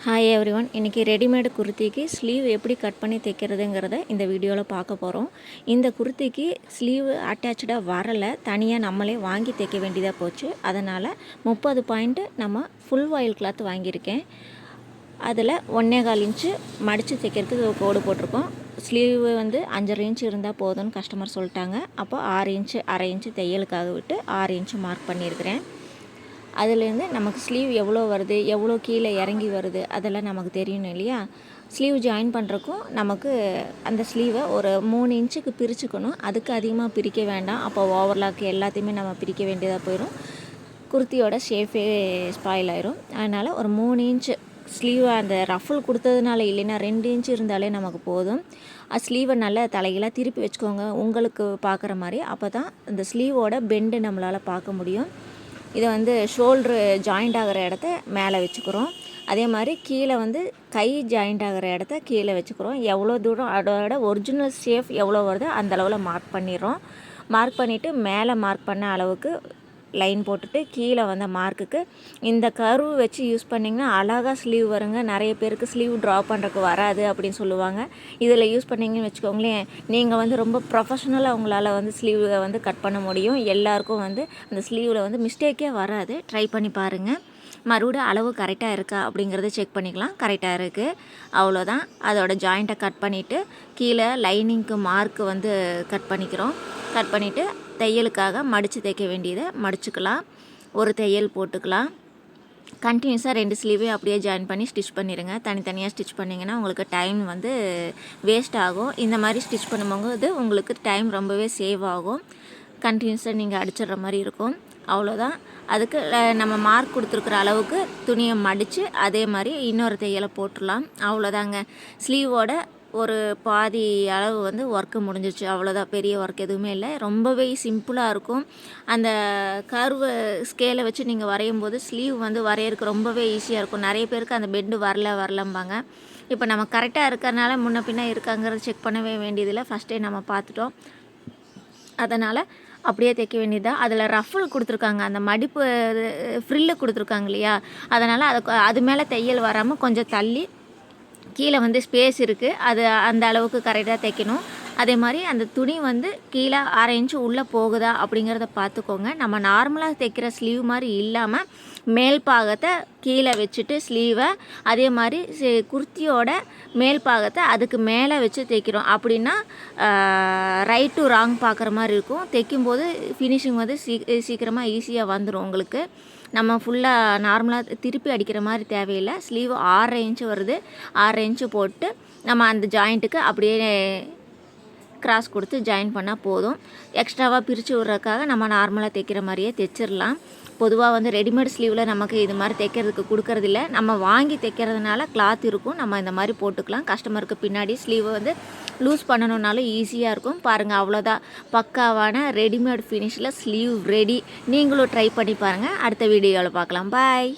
Hi everyone, இன்றைக்கி readymade குர்த்திக்கு sleeve எப்படி cut பண்ணி தைக்கிறதுங்கிறத இந்த வீடியோவில் பார்க்க போகிறோம். இந்த குர்த்திக்கு ஸ்லீவ் அட்டாச்சாக வரலை, தனியாக நம்மளே வாங்கி தைக்க வேண்டியதாக போச்சு. அதனால் 30 பாயிண்ட்டு நம்ம ஃபுல் வாயில் கிளாத் வாங்கியிருக்கேன். அதில் 1.25 இன்ச்சு மடித்து தைக்கிறதுக்கு ஒரு கோடு போட்டிருக்கோம். ஸ்லீவ் 5.5 இன்ச்சு இருந்தால் போதும்னு கஸ்டமர் சொல்லிட்டாங்க. அப்போ 6 இன்ச்சு அரை இன்ச்சு தையலுக்காக விட்டு 6 இன்ச்சு மார்க் பண்ணியிருக்கிறேன். அதுலேருந்து நமக்கு ஸ்லீவ் எவ்வளோ வருது, எவ்வளோ கீழே இறங்கி வருது அதெல்லாம் நமக்கு தெரியணும் இல்லையா. ஸ்லீவ் ஜாயின் பண்ணுறக்கும் நமக்கு அந்த ஸ்லீவை ஒரு 3 இன்ச்சுக்கு பிரிச்சுக்கணும். அதுக்கு அதிகமாக பிரிக்க வேண்டாம். அப்போ ஓவர்லாக் எல்லாத்தையுமே நம்ம பிரிக்க வேண்டியதாக போயிடும். குர்த்தியோட ஷேஃபே ஸ்பாயில் ஆயிரும். அதனால் ஒரு 3 இன்ச்சு ஸ்லீவை அந்த ரஃபுல் கொடுத்ததுனால இல்லைன்னா 2 இன்ச்சு இருந்தாலே நமக்கு போதும். ஸ்லீவை நல்லா தலைகளாக திருப்பி வச்சுக்கோங்க, உங்களுக்கு பார்க்குற மாதிரி. அப்போ தான் இந்த ஸ்லீவோட பெண்டு நம்மளால் பார்க்க முடியும். இதை ஷோல்ட்ரு ஜாயிண்ட் ஆகிற இடத்த மேலே வச்சுக்கிறோம். அதே மாதிரி கீழே கை ஜாயிண்ட் ஆகிற இடத்த கீழே வச்சுக்கிறோம். எவ்வளோ தூரம் அதோட ஒரிஜினல் ஷேப் எவ்வளோ வருதோ அந்த அளவில் மார்க் பண்ணிடுறோம். மார்க் பண்ணிவிட்டு மேலே மார்க் பண்ண அளவுக்கு லைன் போட்டுட்டு கீழே மார்க்குக்கு இந்த கர்வ் வச்சு யூஸ் பண்ணிங்கன்னா அழகாக ஸ்லீவ் வருங்க. நிறைய பேருக்கு ஸ்லீவ் ட்ரா பண்ணுறதுக்கு வராது அப்படின்னு சொல்லுவாங்க. இதில் யூஸ் பண்ணிங்கன்னு வச்சுக்கோங்களேன், நீங்கள் ரொம்ப ப்ரொஃபஷ்னலாக உங்களால் ஸ்லீவை கட் பண்ண முடியும். எல்லாருக்கும் அந்த ஸ்லீவில் மிஸ்டேக்கே வராது. ட்ரை பண்ணி பாருங்கள். மறுபடியும் அளவு கரெக்டாக இருக்கா அப்படிங்கிறத செக் பண்ணிக்கலாம். கரெக்டாக இருக்குது, அவ்வளோதான். அதோட ஜாயிண்ட்டை கட் பண்ணிவிட்டு கீழே லைனிங்க்கு மார்க்கு கட் பண்ணிக்கிறோம். கட் பண்ணிவிட்டு தையலுக்காக மடித்து தைக்க வேண்டியதை மடிச்சுக்கலாம். ஒரு தையல் போட்டுக்கலாம். கண்டினியூஸாக 2 ஸ்லீவே அப்படியே ஜாயின் பண்ணி ஸ்டிச் பண்ணிடுங்க. தனித்தனியாக ஸ்டிச் பண்ணிங்கன்னா உங்களுக்கு டைம் வேஸ்ட் ஆகும். இந்த மாதிரி ஸ்டிச் பண்ணும்போது உங்களுக்கு டைம் ரொம்பவே சேவ் ஆகும். கண்டினியூஸாக நீங்கள் அடிச்சிடுற மாதிரி இருக்கும். அவ்வளோதான். அதுக்கு நம்ம மார்க் கொடுத்துருக்குற அளவுக்கு துணியை மடித்து அதே மாதிரி இன்னொரு தையலை போட்டுடலாம். அவ்வளோதாங்க. ஸ்லீவோட ஒரு பாதி அளவு ஒர்க்கு முடிஞ்சிச்சு. அவ்வளோதான், பெரிய ஒர்க் எதுவுமே இல்லை. ரொம்பவே சிம்பிளாக இருக்கும். அந்த கர்வு ஸ்கேலை வச்சு நீங்கள் வரையும் போது ஸ்லீவ் வரையறதுக்கு ரொம்பவே ஈஸியாக இருக்கும். நிறைய பேருக்கு அந்த பெண்டு வரலம்பாங்க. இப்போ நம்ம கரெக்டாக இருக்கிறனால முன்ன பின்ன இருக்காங்கிறத செக் பண்ணவே வேண்டியதில்லை. ஃபஸ்ட்டே நம்ம பார்த்துட்டோம். அதனால் அப்படியே தைக்க வேண்டியதாக. அதில் ரஃபுல் கொடுத்துருக்காங்க, அந்த மடிப்பு ஃப்ரில்லு கொடுத்துருக்காங்க இல்லையா. அதனால் அது மேலே தையல் வராமல் கொஞ்சம் தள்ளி கீழே ஸ்பேஸ் இருக்குது, அது அந்த அளவுக்கு கரெக்டாக தைக்கணும். அதே மாதிரி அந்த துணி கீழே 1/2 இன்ச்சு உள்ளே போகுதா அப்படிங்கிறத பார்த்துக்கோங்க. நம்ம நார்மலாக தைக்கிற ஸ்லீவ் மாதிரி இல்லாமல் மேல் பாகத்தை கீழே வச்சுட்டு ஸ்லீவை அதே மாதிரி குர்த்தியோட மேல் பாகத்தை அதுக்கு மேலே வச்சு தைக்கிறோம். அப்படின்னா ரைட் டு ராங் பார்க்குற மாதிரி இருக்கும். தைக்கும்போது ஃபினிஷிங் சீக்கிரமாக ஈஸியாக வந்துடும் உங்களுக்கு. நம்ம ஃபுல்லாக நார்மலாக திருப்பி அடிக்கிற மாதிரி தேவையில்லை. ஸ்லீவ் 6.5 இன்ச்சு வருது. 6.5 இன்ச்சு போட்டு நம்ம அந்த ஜாயிண்ட்டுக்கு அப்படியே கிராஸ் கொடுத்து ஜாயின் பண்ணால் போதும். எக்ஸ்ட்ராவாக பிரித்து விட்றதுக்காக நம்ம நார்மலாக தைக்கிற மாதிரியே தைச்சிடலாம். பொதுவாக ரெடிமேட் ஸ்லீவில் நமக்கு இது மாதிரி தைக்கிறதுக்கு கொடுக்கறதில்ல. நம்ம வாங்கி தைக்கிறதுனால கிளாத் இருக்கும், நம்ம இந்த மாதிரி போட்டுக்கலாம். கஸ்டமருக்கு பின்னாடி ஸ்லீவை லூஸ் பண்ணணுன்னாலும் ஈஸியாக இருக்கும். பாருங்கள், அவ்வளோதான். பக்காவான ரெடிமேட் ஃபினிஷில் ஸ்லீவ் ரெடி. நீங்களும் ட்ரை பண்ணி பாருங்கள். அடுத்த வீடியோவில் பார்க்கலாம். பாய்.